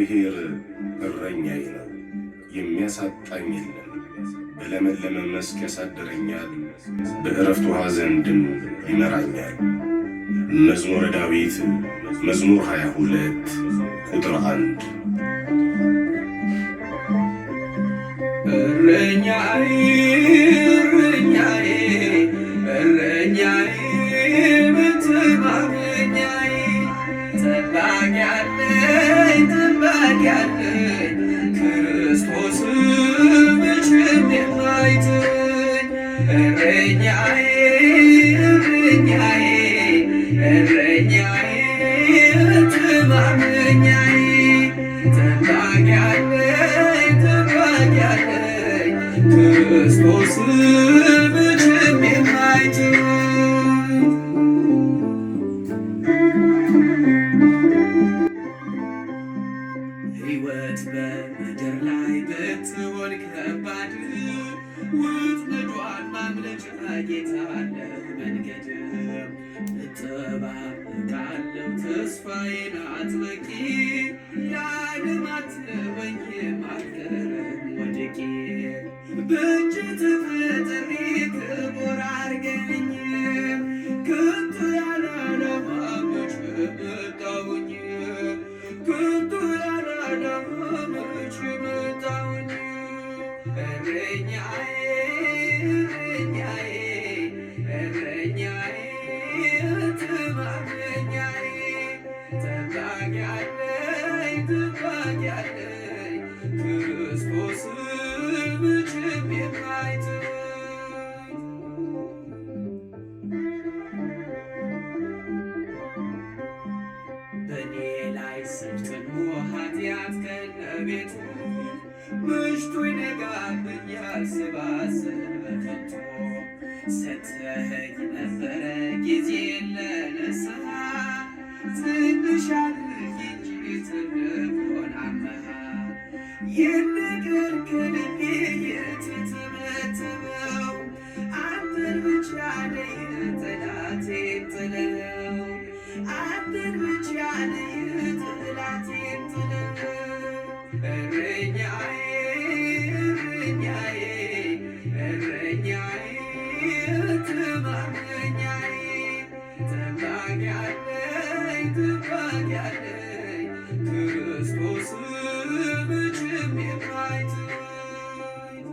እግዚአብሔር እረኛዬ ነው፣ የሚያሳጣኝ የለም። በለመለመ መስክ ያሳድረኛል፣ በዕረፍት ውኃ ዘንድም ይመራኛል። መዝሙረ ዳዊት መዝሙር 22 ቁጥር 1። እረኛዬ እረኛዬ እረኛዬ መተማመኛዬ ጠባቂ አለኝ ጠባቂ አለኝ ክርስቶስ መቼም የማይተወኝ እረኛዬ እረኛዬ እረኛዬ መተማመኛዬ ጠባቂ አለኝ ጠባቂ አለኝ ክርስቶስ መቼም የማይተወኝ ሕይወት በምድር ላይ ብትሆን ከባድ ወጥመዷን ማምለጫ ጌታ አለ መንገድ እጠባበቃለሁ ተስፋዬን አጥብቄ ለዓለም አትተወኝም አልቀርም ወድቄ በእጅ ተፈጥሬ ክቡር አድርገኝ ከቶ ያለ ዓላማ መች መጣሁኝ ከቶ ያለ ዓላማ መች መጣሁኝ እረኛዬ እረኛዬ እረኛዬ መተማመኛዬ ጠባቂ አለኝ ጠባቂ አለኝ ክርስቶስ መቼም የማይተወኝ በእኔ ላይ ሰልጥኖ ኃጢአት ከነቤቱ መሽቶ ይነጋብኛል ስባስብ በከንቱ ሰጥተኸኝ ነበረ ጊዜ ለንስሐ ትንሽ አድርግ እንጂ ትልቁን አመሃ የነገር ከልቤ የተተበተበው አንተን ብቻ ነህ ጠላቴን ጥለው አንተን ብቻ ነህ ጠላቴን ጥለው እረኛዬ እረኛዬ እረኛዬ መተማመኛዬ ጠባቂ አለኝ ጠባቂ አለኝ ክርስቶስ መቼም የማይተወኝ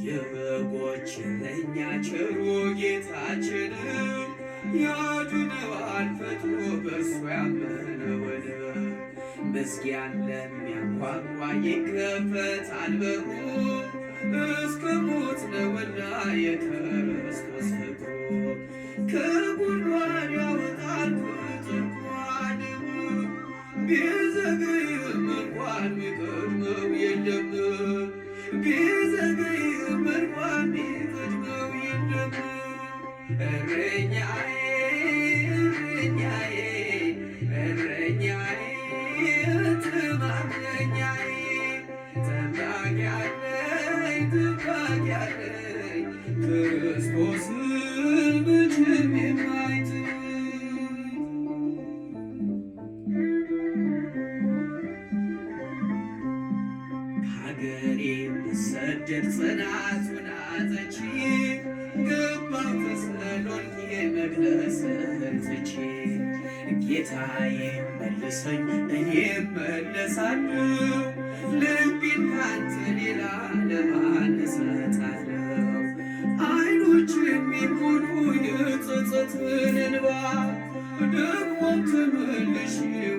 የበጎች እረኛ ቸሩ ጌታችን ያድነዋል ፈጥኖ በእርሱ ያመነውን መዝጊያን ለሚያንኳኳ ይከፈታል በሩ እስከ ሞት ነውና የክርስቶስ ፍቅሩ ከጉድጓድ ያወጣል ከጥልቁ ቢዘገይም እንኳን ሚቀድመው የለም ቢዘገይም እንኳን ሚቀድመው የለም እረኛዬ እረኛዬ እረኛዬ መተማመኛዬ ጠባቂ አለኝ ጠባቂ አለኝ ክርስቶስ መቼም የማይተወኝ ከሀገሬ ብሰደድ ጽናቱን አጥቼ ገባሁ ተሰሎንቄ መቅደስህን ትቼ ጌታዬ መልሰኝ እኔም እመለሳለሁ ልቤን ካንተ ሌላ ለማን እሰጣለሁ ዓይኖች የሚሞሉ የጸጸትን እንባ ደግሞም ተመልሼ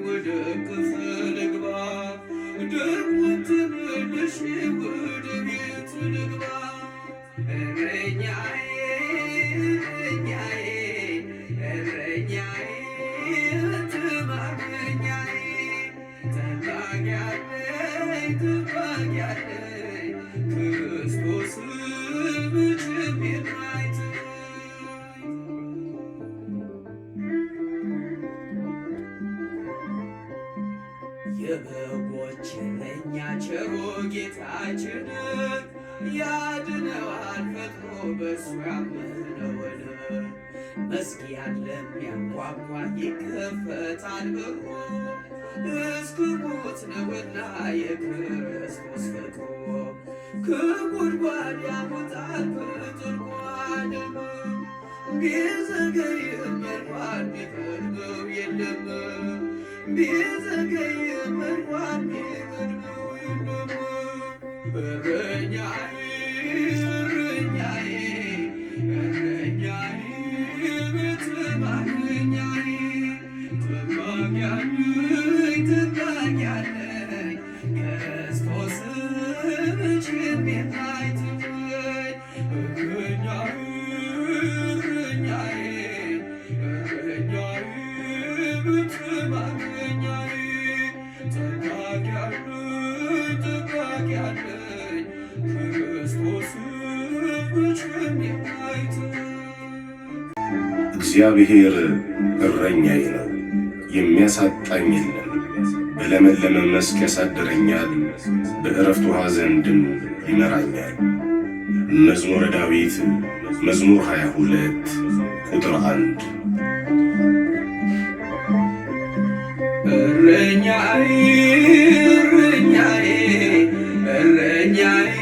ወደ እቅፍ ልግባ ደግሞም ተመልሼ ወደ ቤት ልግባ እረኛዬ እረኛዬ እረኛዬ መተማመኛዬ ጠባቂ አለኝ ጠባቂ አለኝ ክርስቶስ መቼም የማይተወኝ የበጎች እረኛ ቸሩ ጌታችን ያድነዋል ፈጥኖ በእርሱ ያመነውን መዝጊያን ለሚያንኳኳ ይከፈታል በሩ። እስከ ሞት ነውና የክርስቶስ ፍቅሩ ከጉድጓድ ያወጣል በጥልቁ ዓለም። ቢዘገይም እንኳን ቢቀድመው የለም ቢዘገይም እንኳን ቢቀድመው የለም። እረኛዬ እረኛዬ እረኛዬ ብትባርከኛዬ ትባርኪያለሽ ትባርኪያለሽ ክርስቶስ መቼም የማይተወኝ እረኛዬ እረኛዬ እረኛዬ ብትባርከኛዬ ትባርኪያለሽ ትባርኪያለሽ ክርስቶስ መቼም የማይተወኝ። እግዚአብሔር እረኛዬ ነው፣ የሚያሳጣኝ የለም። በለመለመ መስክ ያሳድረኛል፣ በዕረፍት ውኃ ዘንድም ይመራኛል። መዝሙረ ዳዊት መዝሙር 22 ቁጥር 1። እረኛዬ እረኛዬ እረኛዬ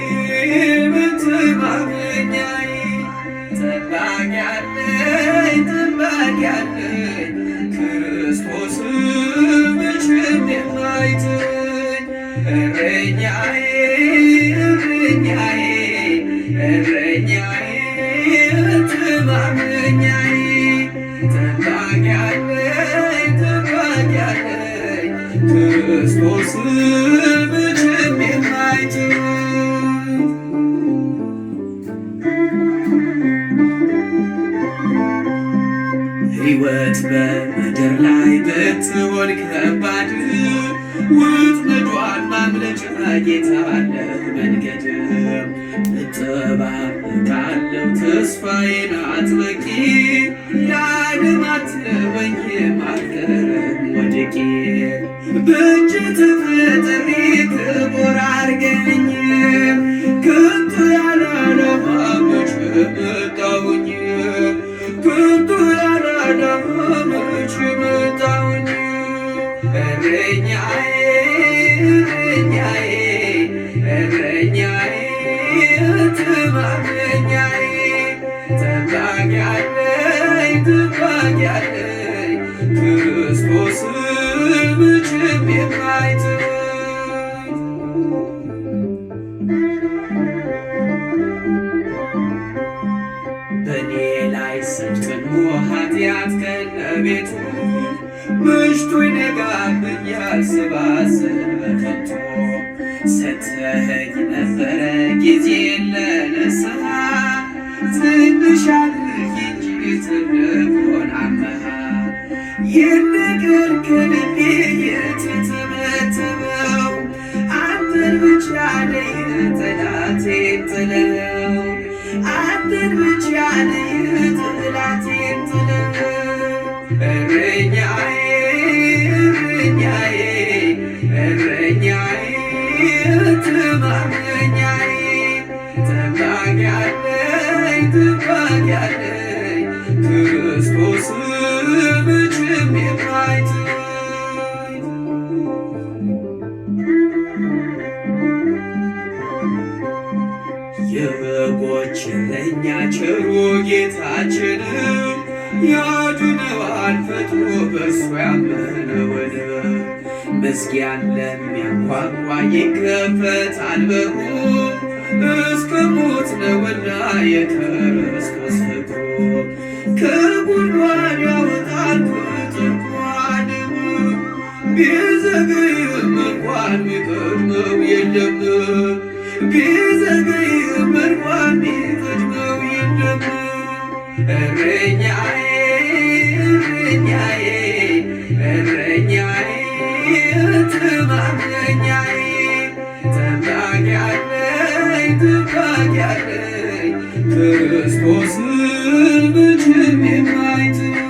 ብትባርከኛዬ ትባርኪያለሽ ትባርኪያለሽ ክርስቶስ መቼም የማይተወኝ። እረኛዬ እረኛዬ እረኛዬ ብትባርከኛዬ ትባርኪያለሽ ትባርኪያለሽ ክርስቶስ መቼም የማይተወኝ። ሕይወት በምድር ላይ ብትሆን ከባድ ወጥመዷን ማምለጫ ጌታ አለ መንገድ። እጠባበቃለሁ ተስፋዬን አጥብቄ ለዓለም አትተወኝም አልቀርም ወድቄ። በእጅ ተፈጥሬ ክቡር አድርገኝ ከቶ ያለ ዓላማ መቼ መጣሁኝ ከቶ ያለ ዓላማ መቼ መጣሁኝ። እረኛዬ እረኛዬ እረኛዬ ትባርከኛዬ ትባርኪያለሽ ትባርኪያለሽ ክርስቶስ መቼም የማይተወኝ። በእኔ ላይ ሰልጥኖ ኃጢአት ከነቤቱ መሽቶ ይነጋብኛል ስባስብ በከንቱ። ሰጥተኸኝ ነበረ ጊዜ ለንስሐ ትንሽ አድርግ እንጂ ትልቅ ሆን አመሃ። ይልቅር ከልቤ የተተበተበው አንተን ብቻ ነህ ጠላቴን ጥለው አንተን ብቻ ነህ ጠላቴን ጥለው። እረኛዬ እረኛዬ እረኛዬ ትባርከኛዬ ትባርኪያለሽ ትባርኪያለሽ ክርስቶስ መቼም የማይተወኝ። የበጎች እረኛ ቸሩ ጌታችን ያድነዋል ፈጥኖ በእርሱ ያመነውን። መዝጊያን ለሚያንኳኳ ይከፈታል በሩ። እስከ ሞት ነውና የክርስቶስ ፍቅሩ ከጉድጓድ ያወጣል ከጥልቁ ዓለም። ቢዘገይም እንኳን ቢቀድመው የለም ቢዘገይም እንኳን ቢቀድመው የለም። እረኛዬ እረኛዬ እረኛዬ ትባርከኛዬ ትባርኪያለሽ ትባርኪያለሽ ክርስቶስ መቼም የማይተወኝ።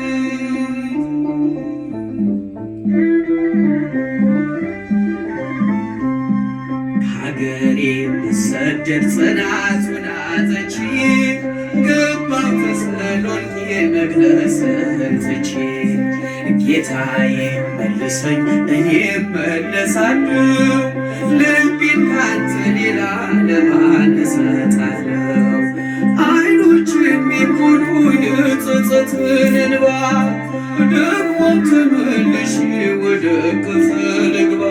ከሀገሬ ብሰደድ ጽናቱን አጥቼ ገባሁ ተሰሎንቄ መቅደስህን ትቼ። ጌታዬ መልሰኝ እኔ እመለሳለሁ፣ ልቤን ካንተ ሌላ ለማን እሰጣለሁ? ዓይኖች የሚሞሉ የጸጸትን እንባ ደግሞ ተመልሼ ወደ እቅፍ ልግባ፣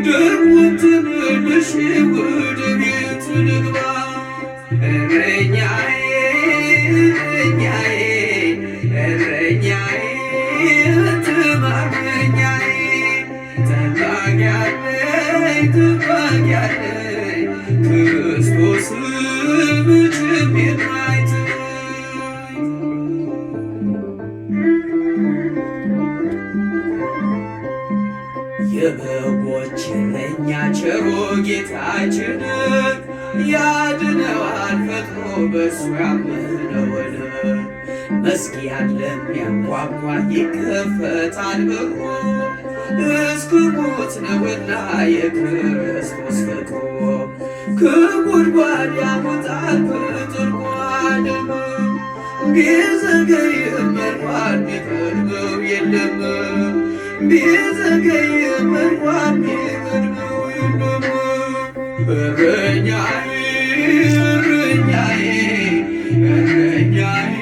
ደግሞ ተመልሼ ወደ ቤት ልግባ። እረኛዬ እረኛዬ እረኛዬ ትማርኛዬ ጠባቂ አለኝ ጠባቂ አለኝ ክርስቶስ መቼም የማይተወኝ። የበጎች እረኛ ቸሩ ጌታችን ያድነዋል ፈጥኖ በእሱ ያመነውን። መዝጊያን ለሚያንኳኳ ይከፈታል በሩ፣ እስከ ሞት ነውና የክርስቶስ ፍቅሩ። ከጉድጓድ ያወጣል በጥልቁ ዓለም፣ ቢዘገይም እንኳን ቢቀድመው የለም፣ ቢዘገይም እንኳን ቢቀድመው የለም። እረኛዬ እረኛዬ እረኛዬ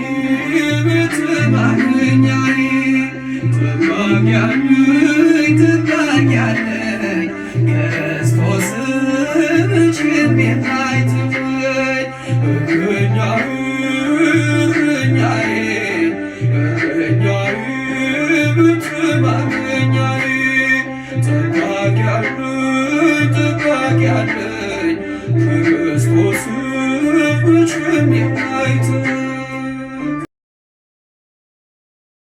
ብትማርኛዬ ጠባቂ አለኝ ጠባቂ አለኝ ክርስቶስ መቼም የማይተወኝ። እረኛዬ እረኛዬ እረኛዬ ብትማርኛዬ ጠባቂ አለኝ ጠባቂ አለኝ ክርስቶስ